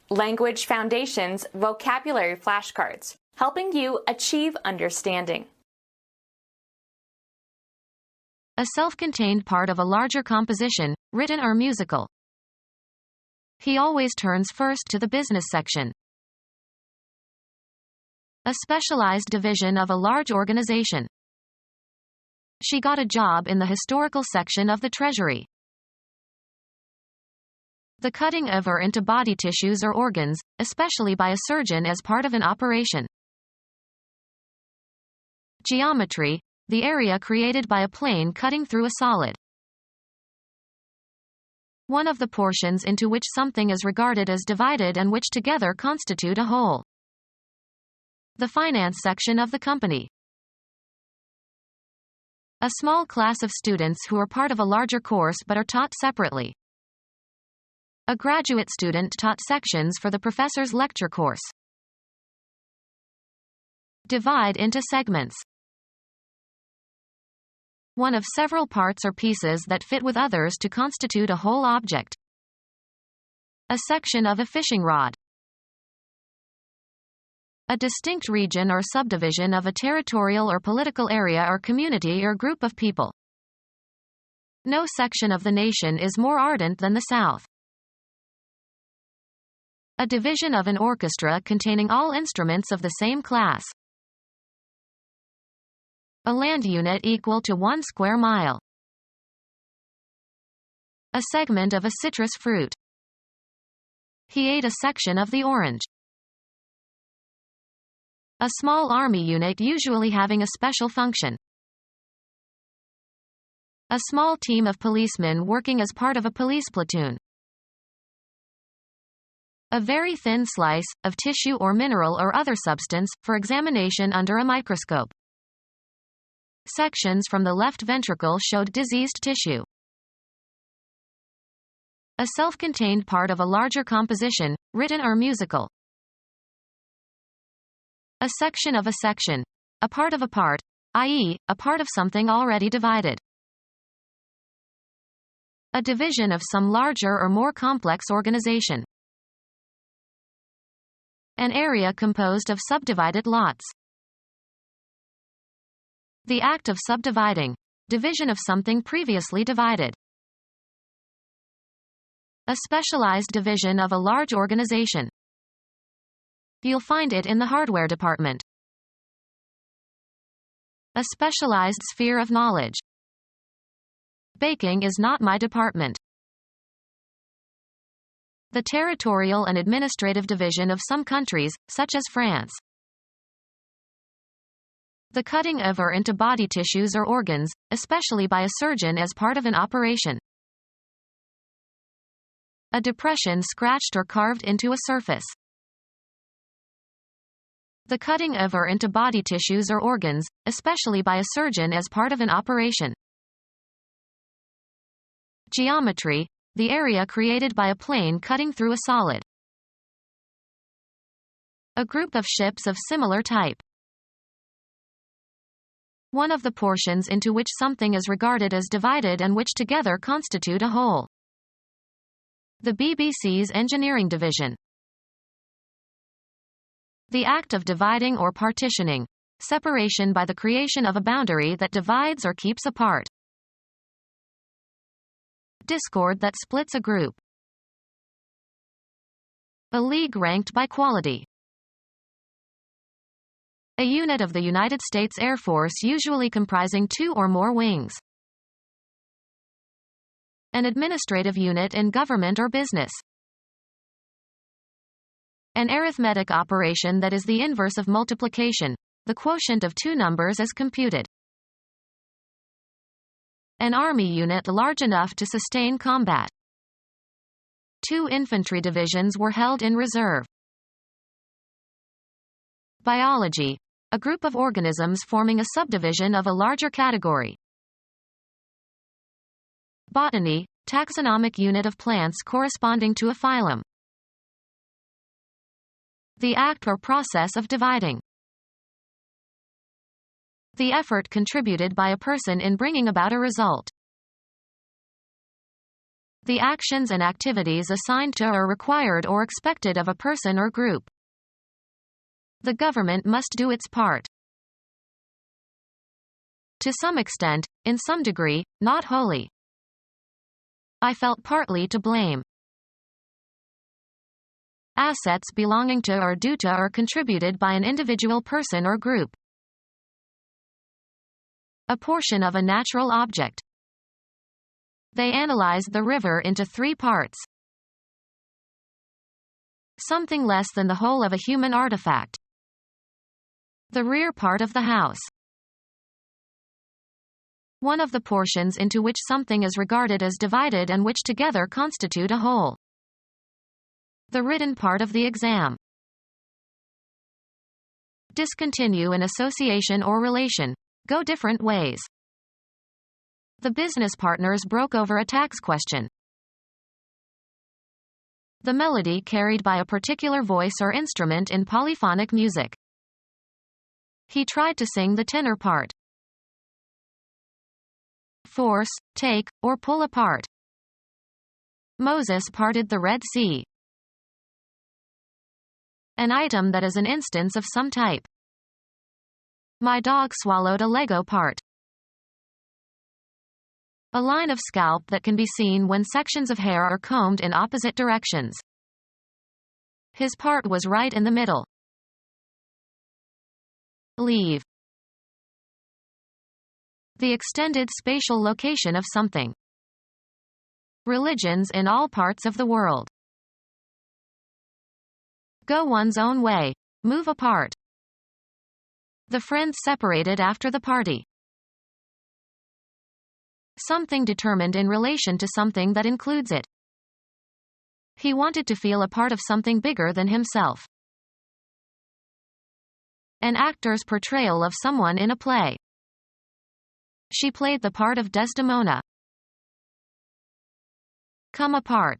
Language Foundations Vocabulary Flashcards, helping you achieve understanding. A self-contained part of a larger composition, written or musical. He always turns first to the business section. A specialized division of a large organization. She got a job in the historical section of the Treasury. The cutting of or into body tissues or organs, especially by a surgeon as part of an operation. Geometry, the area created by a plane cutting through a solid. One of the portions into which something is regarded as divided and which together constitute a whole. The finance section of the company. A small class of students who are part of a larger course but are taught separately. A graduate student taught sections for the professor's lecture course. Divide into segments. One of several parts or pieces that fit with others to constitute a whole object. A section of a fishing rod. A distinct region or subdivision of a territorial or political area or community or group of people. No section of the nation is more ardent than the South. A division of an orchestra containing all instruments of the same class. A land unit equal to 1 square mile. A segment of a citrus fruit. He ate a section of the orange. A small army unit usually having a special function. A small team of policemen working as part of a police platoon. A very thin slice, of tissue or mineral or other substance, for examination under a microscope. Sections from the left ventricle showed diseased tissue. A self-contained part of a larger composition, written or musical. A section of a section. A part of a part, i.e., a part of something already divided. A division of some larger or more complex organization. An area composed of subdivided lots. The act of subdividing. Division of something previously divided. A specialized division of a large organization. You'll find it in the hardware department. A specialized sphere of knowledge. Baking is not my department. The territorial and administrative division of some countries, such as France. The cutting of or into body tissues or organs, especially by a surgeon as part of an operation. A depression scratched or carved into a surface. The cutting of or into body tissues or organs, especially by a surgeon as part of an operation. Geometry, the area created by a plane cutting through a solid. A group of ships of similar type. One of the portions into which something is regarded as divided and which together constitute a whole. The BBC's engineering division. The act of dividing or partitioning. Separation by the creation of a boundary that divides or keeps apart. Discord that splits a group. A league ranked by quality. A unit of the United States Air Force usually comprising 2 or more wings. An administrative unit in government or business. An arithmetic operation that is the inverse of multiplication, the quotient of 2 numbers is computed. An army unit large enough to sustain combat. 2 infantry divisions were held in reserve. Biology, a group of organisms forming a subdivision of a larger category. Botany, taxonomic unit of plants corresponding to a phylum. The act or process of dividing. The effort contributed by a person in bringing about a result. The actions and activities assigned to or required or expected of a person or group. The government must do its part. To some extent, in some degree, not wholly. I felt partly to blame. Assets belonging to or due to or contributed by an individual person or group. A portion of a natural object. They analyzed the river into 3 parts. Something less than the whole of a human artifact. The rear part of the house. One of the portions into which something is regarded as divided and which together constitute a whole. The written part of the exam. Discontinue an association or relation. Go different ways. The business partners broke over a tax question. The melody carried by a particular voice or instrument in polyphonic music. He tried to sing the tenor part. Force, take, or pull apart. Moses parted the Red Sea. An item that is an instance of some type. My dog swallowed a Lego part. A line of scalp that can be seen when sections of hair are combed in opposite directions. His part was right in the middle. Leave. The extended spatial location of something. Religions in all parts of the world. Go one's own way. Move apart. The friends separated after the party. Something determined in relation to something that includes it. He wanted to feel a part of something bigger than himself. An actor's portrayal of someone in a play. She played the part of Desdemona. Come apart.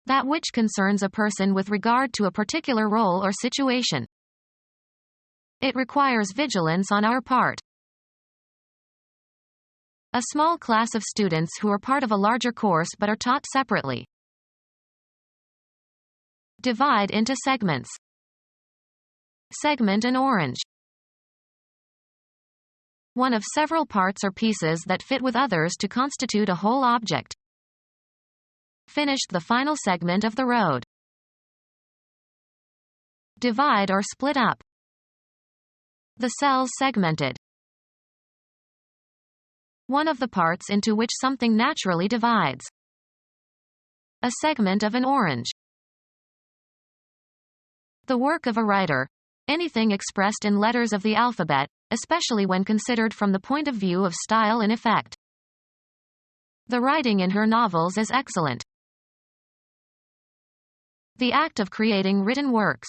That which concerns a person with regard to a particular role or situation. It requires vigilance on our part. A small class of students who are part of a larger course but are taught separately. Divide into segments. Segment an orange. One of several parts or pieces that fit with others to constitute a whole object. Finished the final segment of the road. Divide or split up. The cells segmented. One of the parts into which something naturally divides. A segment of an orange. The work of a writer. Anything expressed in letters of the alphabet, especially when considered from the point of view of style and effect. The writing in her novels is excellent. The act of creating written works.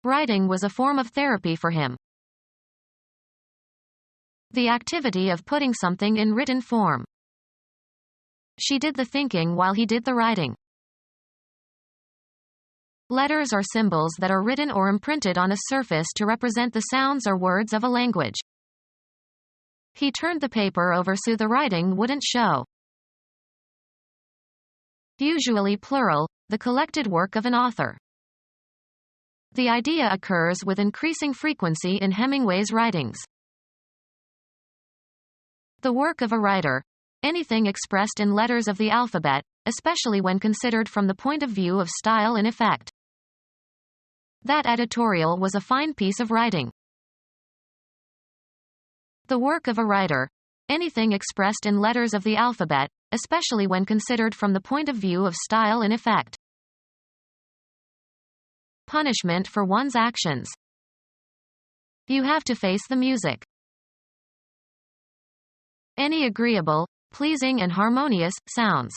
Writing was a form of therapy for him. The activity of putting something in written form. She did the thinking while he did the writing. Letters are symbols that are written or imprinted on a surface to represent the sounds or words of a language. He turned the paper over so the writing wouldn't show. Usually plural, the collected work of an author. The idea occurs with increasing frequency in Hemingway's writings. The work of a writer. Anything expressed in letters of the alphabet, especially when considered from the point of view of style and effect. That editorial was a fine piece of writing. The work of a writer. Anything expressed in letters of the alphabet, especially when considered from the point of view of style and effect. Punishment for one's actions. You have to face the music. Any agreeable, pleasing and harmonious sounds.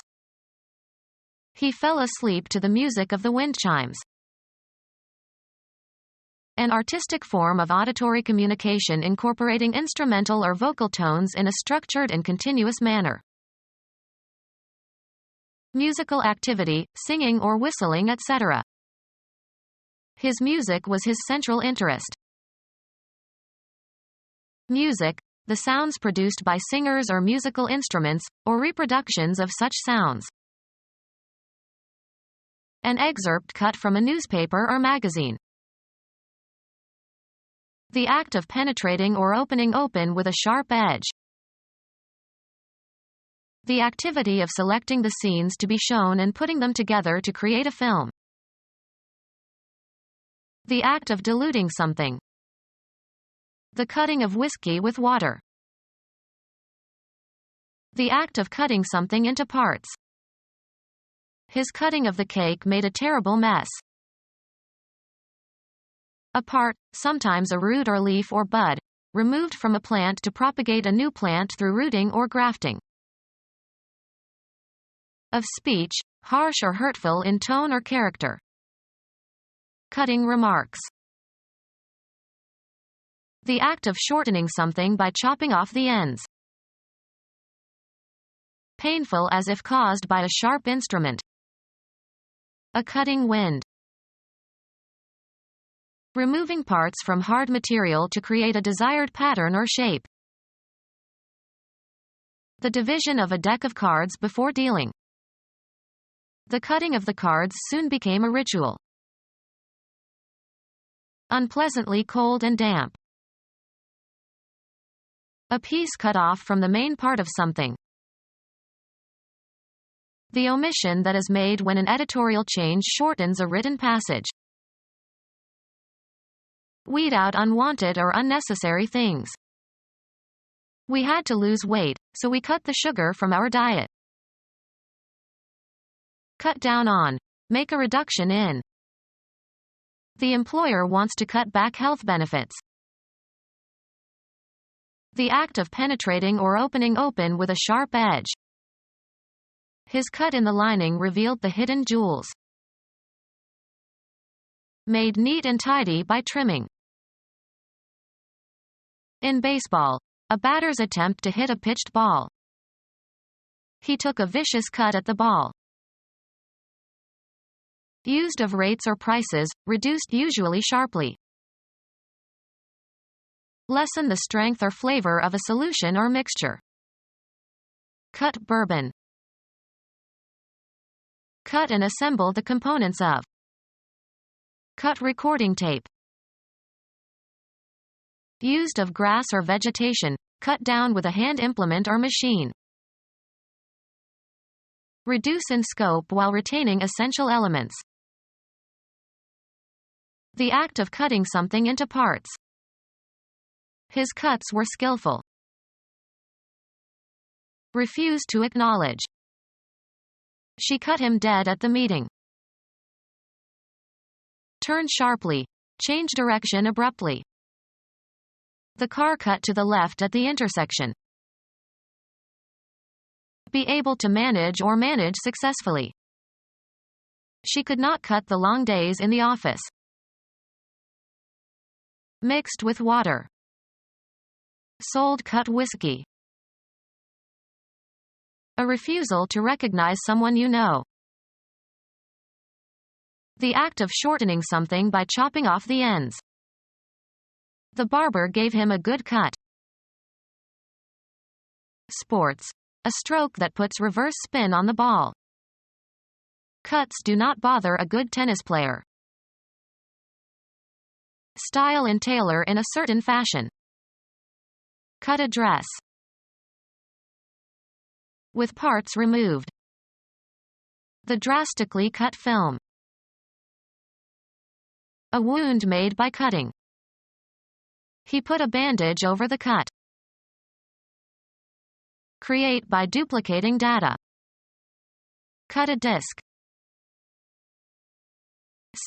He fell asleep to the music of the wind chimes. An artistic form of auditory communication incorporating instrumental or vocal tones in a structured and continuous manner. Musical activity, singing or whistling, etc. His music was his central interest. Music, the sounds produced by singers or musical instruments, or reproductions of such sounds. An excerpt cut from a newspaper or magazine. The act of penetrating or opening open with a sharp edge. The activity of selecting the scenes to be shown and putting them together to create a film. The act of diluting something. The cutting of whiskey with water. The act of cutting something into parts. His cutting of the cake made a terrible mess. A part, sometimes a root or leaf or bud, removed from a plant to propagate a new plant through rooting or grafting. Of speech, harsh or hurtful in tone or character. Cutting remarks. The act of shortening something by chopping off the ends. Painful as if caused by a sharp instrument. A cutting wind. Removing parts from hard material to create a desired pattern or shape. The division of a deck of cards before dealing. The cutting of the cards soon became a ritual. Unpleasantly cold and damp. A piece cut off from the main part of something. The omission that is made when an editorial change shortens a written passage. Weed out unwanted or unnecessary things. We had to lose weight, so we cut the sugar from our diet. Cut down on. Make a reduction in. The employer wants to cut back health benefits. The act of penetrating or opening open with a sharp edge. His cut in the lining revealed the hidden jewels. Made neat and tidy by trimming. In baseball, a batter's attempt to hit a pitched ball. He took a vicious cut at the ball. Used of rates or prices, reduced usually sharply. Lessen the strength or flavor of a solution or mixture. Cut bourbon. Cut and assemble the components of. Cut recording tape. Used of grass or vegetation, cut down with a hand implement or machine. Reduce in scope while retaining essential elements. The act of cutting something into parts. His cuts were skillful. Refuse to acknowledge. She cut him dead at the meeting. Turn sharply. Change direction abruptly. The car cut to the left at the intersection. Be able to manage or manage successfully. She could not cut the long days in the office. Mixed with water. Sold cut whiskey. A refusal to recognize someone you know. The act of shortening something by chopping off the ends. The barber gave him a good cut. Sports. A stroke that puts reverse spin on the ball. Cuts do not bother a good tennis player. Style and tailor in a certain fashion. Cut a dress. With parts removed. The drastically cut film. A wound made by cutting. He put a bandage over the cut. Create by duplicating data. Cut a disk.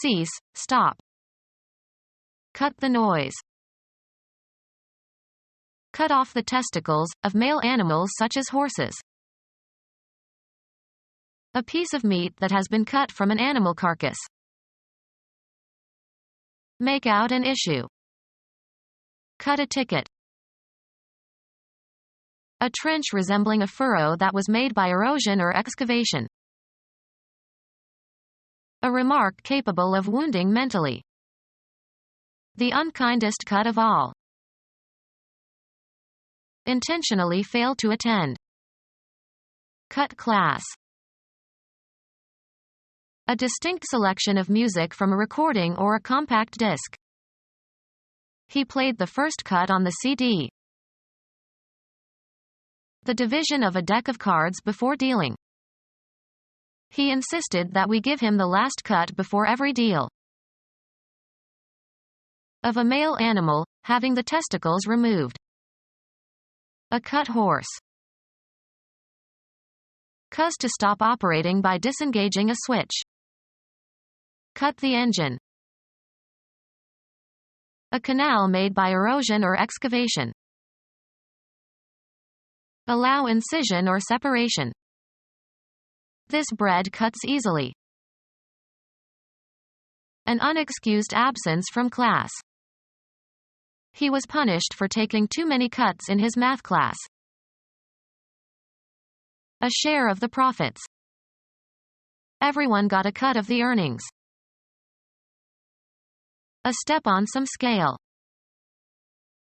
Cease, stop. Cut the noise. Cut off the testicles, of male animals such as horses. A piece of meat that has been cut from an animal carcass. Make out an issue. Cut a ticket. A trench resembling a furrow that was made by erosion or excavation. A remark capable of wounding mentally. The unkindest cut of all. Intentionally fail to attend. Cut class. A distinct selection of music from a recording or a compact disc. He played the first cut on the CD. The division of a deck of cards before dealing. He insisted that we give him the last cut before every deal. Of a male animal, having the testicles removed. A cut horse. Cause to stop operating by disengaging a switch. Cut the engine. A canal made by erosion or excavation. Allow incision or separation. This bread cuts easily. An unexcused absence from class. He was punished for taking too many cuts in his math class. A share of the profits. Everyone got a cut of the earnings. A step on some scale.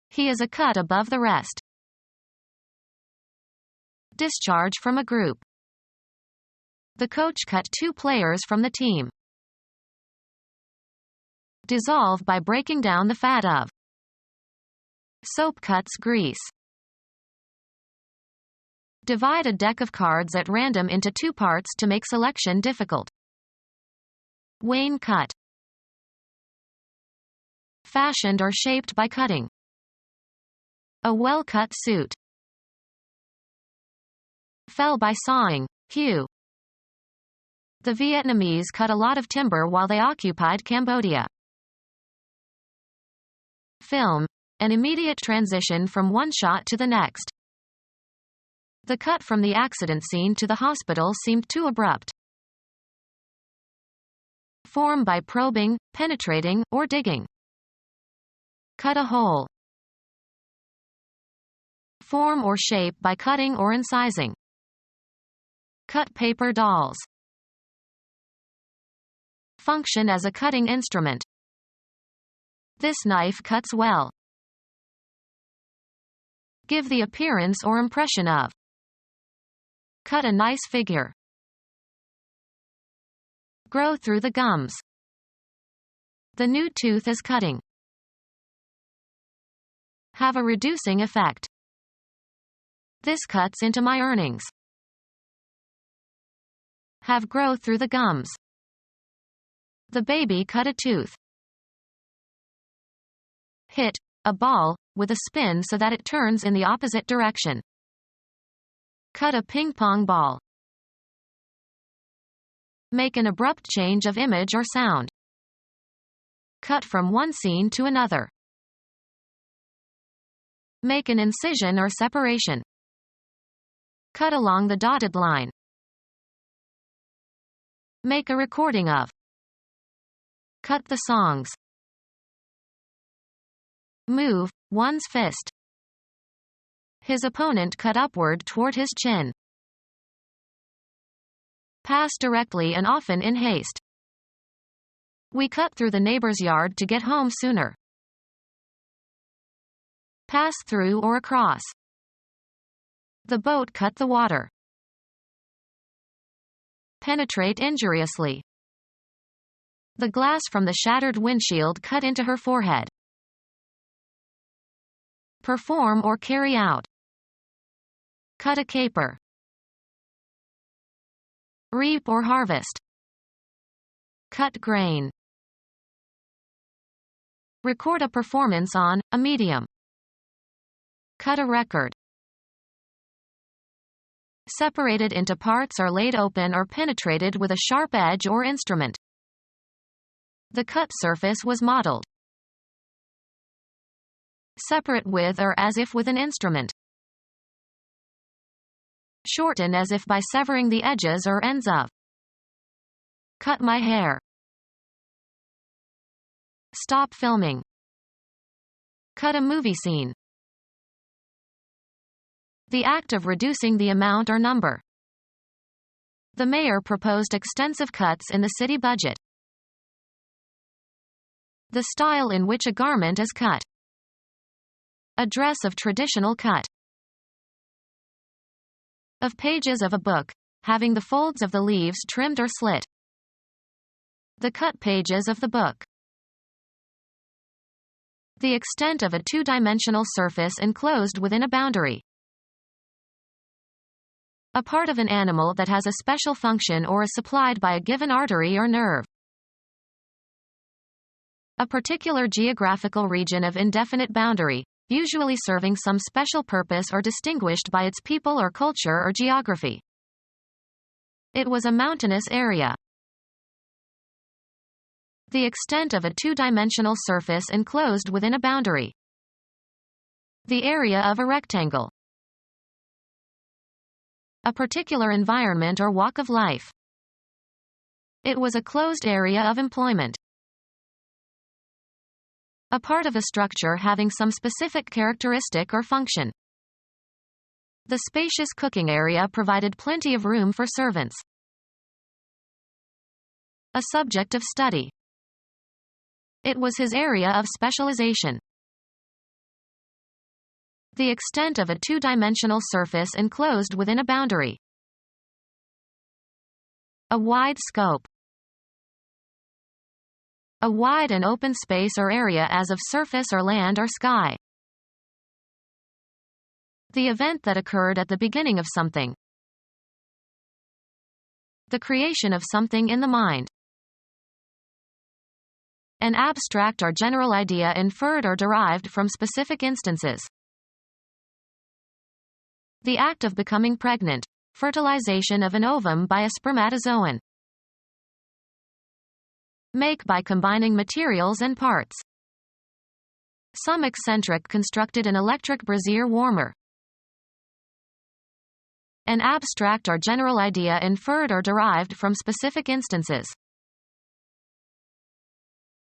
He is a cut above the rest. Discharge from a group. The coach cut 2 players from the team. Dissolve by breaking down the fat of. Soap cuts grease. Divide a deck of cards at random into 2 parts to make selection difficult. Wayne cut. Fashioned or shaped by cutting. A well-cut suit. Fell by sawing. Hew. The Vietnamese cut a lot of timber while they occupied Cambodia. Film. An immediate transition from one shot to the next. The cut from the accident scene to the hospital seemed too abrupt. Form by probing, penetrating, or digging. Cut a hole. Form or shape by cutting or incising. Cut paper dolls. Function as a cutting instrument. This knife cuts well. Give the appearance or impression of. Cut a nice figure. Grow through the gums. The new tooth is cutting. Have a reducing effect. This cuts into my earnings. Have grow through the gums. The baby cut a tooth. Hit a ball with a spin so that it turns in the opposite direction. Cut a ping pong ball. Make an abrupt change of image or sound. Cut from one scene to another. Make an incision or separation. Cut along the dotted line. Make a recording of. Cut the songs. Move one's fist. His opponent cut upward toward his chin. Pass directly and often in haste. We cut through the neighbor's yard to get home sooner. Pass through or across. The boat cut the water. Penetrate injuriously. The glass from the shattered windshield cut into her forehead. Perform or carry out. Cut a caper. Reap or harvest. Cut grain. Record a performance on a medium. Cut a record. Separated into parts or laid open or penetrated with a sharp edge or instrument. The cut surface was modeled. Separate with or as if with an instrument. Shorten as if by severing the edges or ends of. Cut my hair. Stop filming. Cut a movie scene. The act of reducing the amount or number. The mayor proposed extensive cuts in the city budget. The style in which a garment is cut. A dress of traditional cut. Of pages of a book, having the folds of the leaves trimmed or slit. The cut pages of the book. The extent of a two-dimensional surface enclosed within a boundary. A part of an animal that has a special function or is supplied by a given artery or nerve. A particular geographical region of indefinite boundary, usually serving some special purpose or distinguished by its people or culture or geography. It was a mountainous area. The extent of a two-dimensional surface enclosed within a boundary. The area of a rectangle. A particular environment or walk of life. It was a closed area of employment. A part of a structure having some specific characteristic or function. The spacious cooking area provided plenty of room for servants. A subject of study. It was his area of specialization. The extent of a two-dimensional surface enclosed within a boundary. A wide scope. A wide and open space or area as of surface or land or sky. The event that occurred at the beginning of something. The creation of something in the mind. An abstract or general idea inferred or derived from specific instances. The act of becoming pregnant. Fertilization of an ovum by a spermatozoan. Make by combining materials and parts. Some eccentric constructed an electric brazier warmer. An abstract or general idea inferred or derived from specific instances.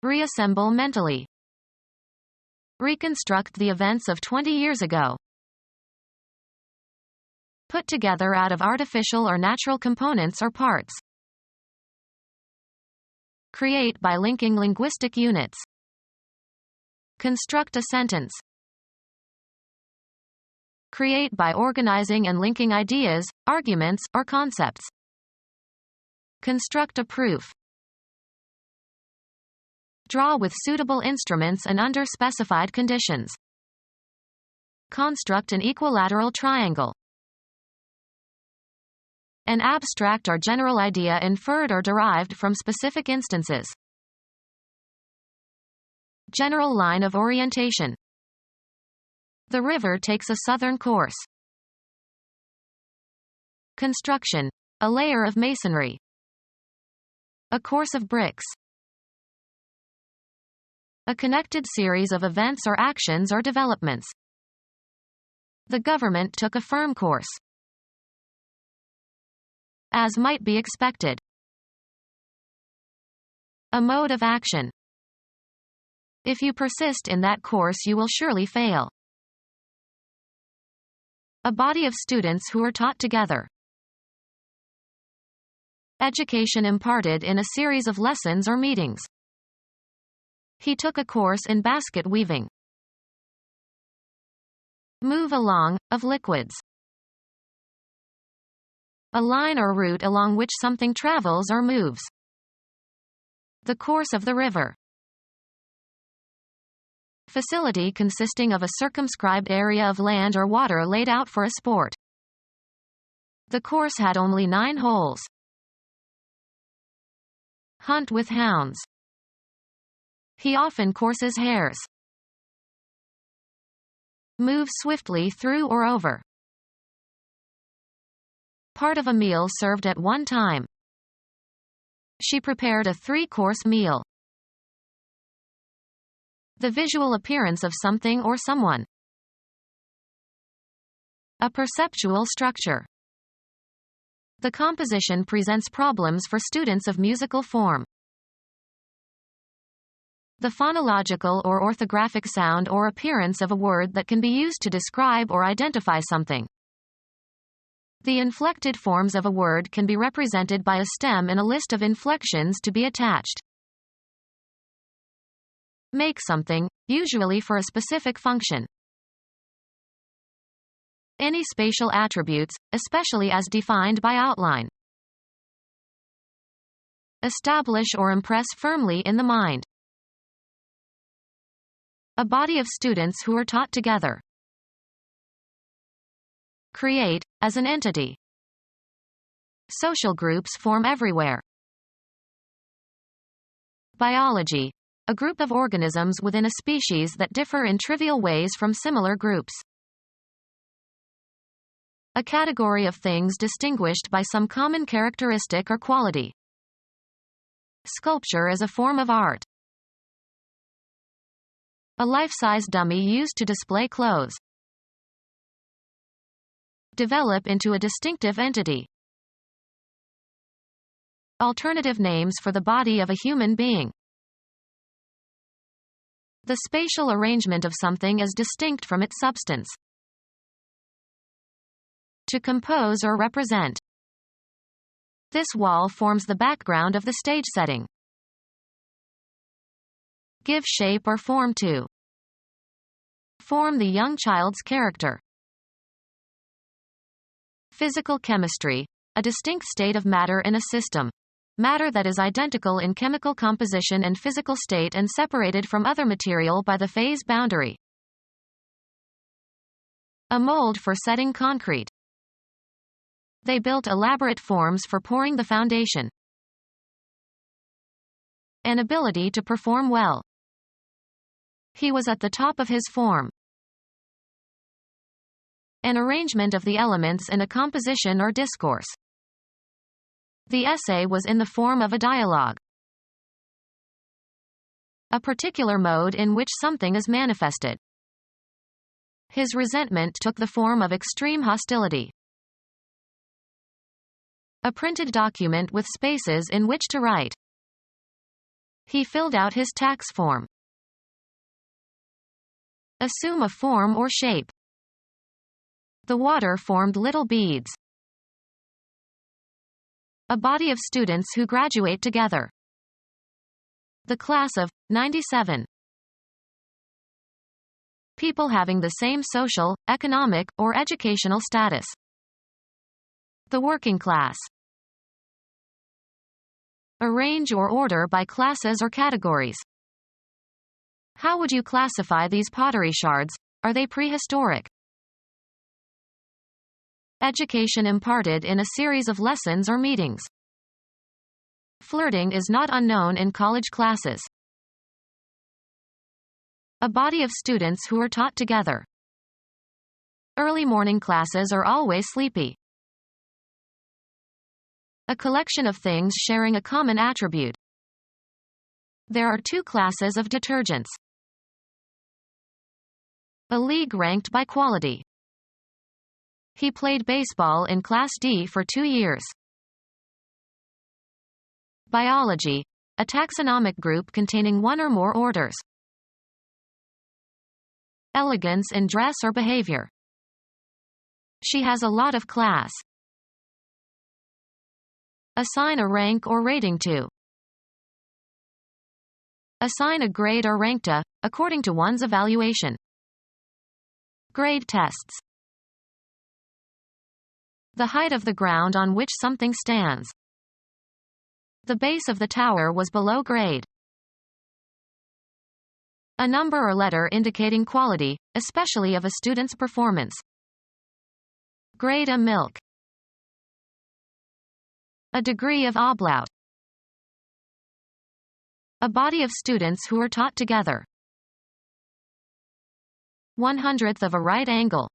Reassemble mentally. Reconstruct the events of 20 years ago. Put together out of artificial or natural components or parts. Create by linking linguistic units. Construct a sentence. Create by organizing and linking ideas, arguments, or concepts. Construct a proof. Draw with suitable instruments and under specified conditions. Construct an equilateral triangle. An abstract or general idea inferred or derived from specific instances. General line of orientation. The river takes a southern course. Construction. A layer of masonry. A course of bricks. A connected series of events or actions or developments. The government took a firm course. As might be expected. A mode of action. If you persist in that course, you will surely fail. A body of students who are taught together. Education imparted in a series of lessons or meetings. He took a course in basket weaving. Move along, of liquids. A line or route along which something travels or moves. The course of the river. Facility consisting of a circumscribed area of land or water laid out for a sport. The course had only 9 holes. Hunt with hounds. He often courses hares. Move swiftly through or over. Part of a meal served at one time. She prepared a 3-course meal. The visual appearance of something or someone. A perceptual structure. The composition presents problems for students of musical form. The phonological or orthographic sound or appearance of a word that can be used to describe or identify something. The inflected forms of a word can be represented by a stem in a list of inflections to be attached. Make something, usually for a specific function. Any spatial attributes, especially as defined by outline. Establish or impress firmly in the mind. A body of students who are taught together. Create, as an entity. Social groups form everywhere. Biology. A group of organisms within a species that differ in trivial ways from similar groups. A category of things distinguished by some common characteristic or quality. Sculpture as a form of art. A life-size dummy used to display clothes. Develop into a distinctive entity. Alternative names for the body of a human being. The spatial arrangement of something is distinct from its substance. To compose or represent. This wall forms the background of the stage setting. Give shape or form to. Form the young child's character. Physical chemistry. A distinct state of matter in a system. Matter that is identical in chemical composition and physical state and separated from other material by the phase boundary. A mold for setting concrete. They built elaborate forms for pouring the foundation. An ability to perform well. He was at the top of his form. An arrangement of the elements in a composition or discourse. The essay was in the form of a dialogue. A particular mode in which something is manifested. His resentment took the form of extreme hostility. A printed document with spaces in which to write. He filled out his tax form. Assume a form or shape. The water formed little beads. A body of students who graduate together. The class of 97. People having the same social, economic, or educational status. The working class. Arrange or order by classes or categories. How would you classify these pottery shards? Are they prehistoric? Education imparted in a series of lessons or meetings. Flirting is not unknown in college classes. A body of students who are taught together. Early morning classes are always sleepy. A collection of things sharing a common attribute. There are two classes of detergents. A league ranked by quality. He played baseball in Class D for 2 years. Biology. A taxonomic group containing one or more orders. Elegance in dress or behavior. She has a lot of class. Assign a rank or rating to. Assign a grade or rank to, according to one's evaluation. Grade tests. The height of the ground on which something stands. The base of the tower was below grade. A number or letter indicating quality, especially of a student's performance. Grade a milk. A degree of ablaut. A body of students who are taught together. 1/100th of a right angle.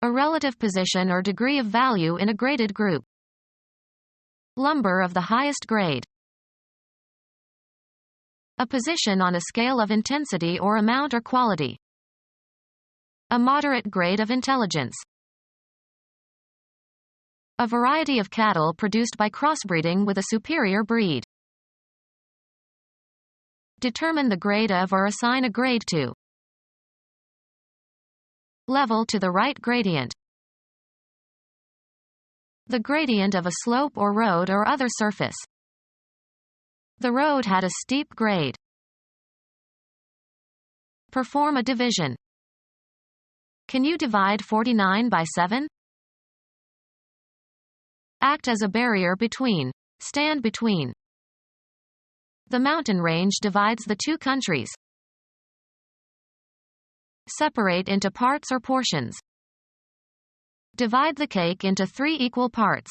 A relative position or degree of value in a graded group. Lumber of the highest grade. A position on a scale of intensity or amount or quality. A moderate grade of intelligence. A variety of cattle produced by crossbreeding with a superior breed. Determine the grade of or assign a grade to. Level to the right gradient. The gradient of a slope or road or other surface. The road had a steep grade. Perform a division. Can you divide 49 by 7? Act as a barrier between. Stand between. The mountain range divides the two countries. Separate into parts or portions. Divide the cake into 3 equal parts.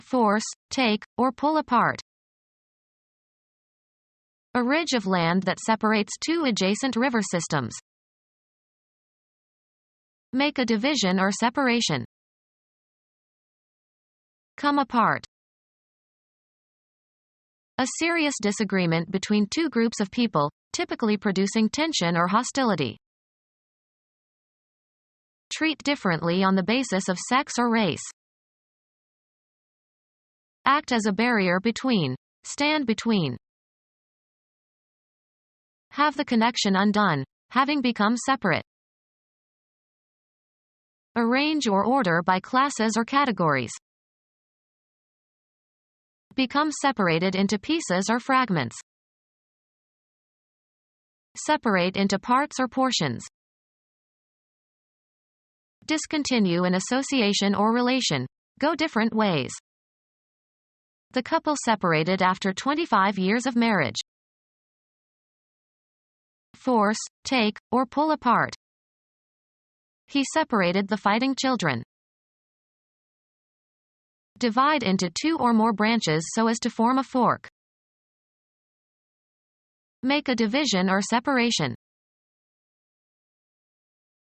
Force, take, or pull apart. A ridge of land that separates 2 adjacent river systems. Make a division or separation. Come apart. A serious disagreement between 2 groups of people, typically producing tension or hostility. Treat differently on the basis of sex or race. Act as a barrier between. Stand between. Have the connection undone, having become separate. Arrange or order by classes or categories. Become separated into pieces or fragments. Separate into parts or portions. Discontinue an association or relation. Go different ways. The couple separated after 25 years of marriage. Force, take, or pull apart. He separated the fighting children. Divide into 2 or more branches so as to form a fork. Make a division or separation.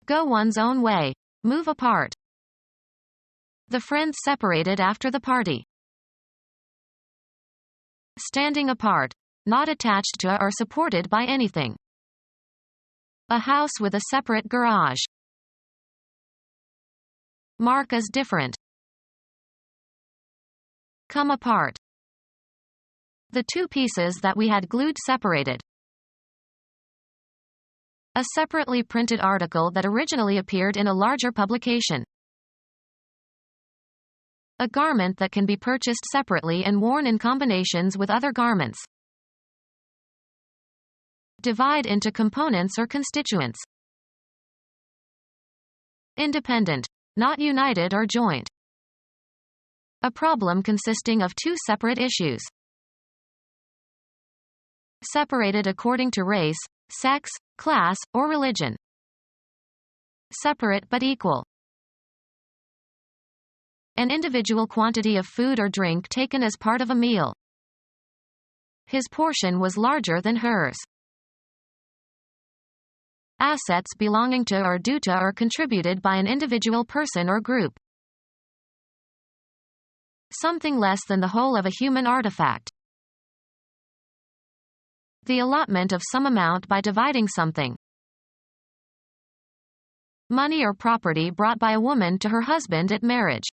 Go one's own way. Move apart. The friends separated after the party. Standing apart. Not attached to or supported by anything. A house with a separate garage. Mark as different. Come apart. The 2 pieces that we had glued separated. A separately printed article that originally appeared in a larger publication. A garment that can be purchased separately and worn in combinations with other garments. Divide into components or constituents. Independent, not united or joint. A problem consisting of 2 separate issues. Separated according to race, sex, class, or religion. Separate but equal. An individual quantity of food or drink taken as part of a meal. His portion was larger than hers. Assets belonging to or due to or contributed by an individual person or group. Something less than the whole of a human artifact. The allotment of some amount by dividing something. Money or property brought by a woman to her husband at marriage.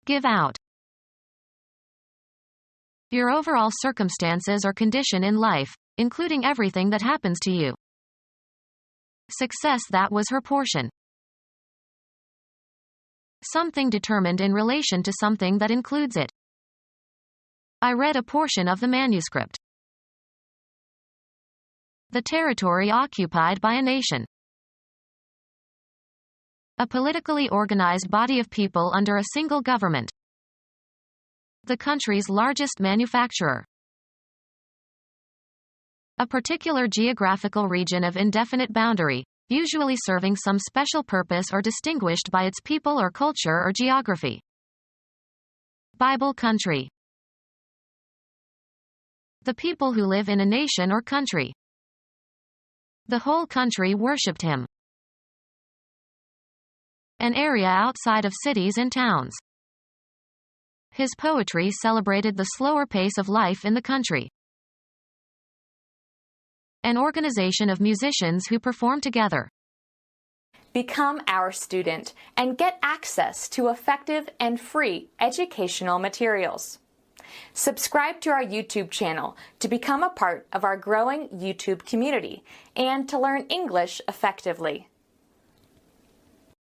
Give out. Your overall circumstances or condition in life, including everything that happens to you. Success that was her portion. Something determined in relation to something that includes it. I read a portion of the manuscript. The territory occupied by a nation. A politically organized body of people under a single government. The country's largest manufacturer. A particular geographical region of indefinite boundary, usually serving some special purpose or distinguished by its people or culture or geography. Bible country. The people who live in a nation or country. The whole country worshipped him. An area outside of cities and towns. His poetry celebrated the slower pace of life in the country. An organization of musicians who perform together. Become our student and get access to effective and free educational materials. Subscribe to our YouTube channel to become a part of our growing YouTube community and to learn English effectively.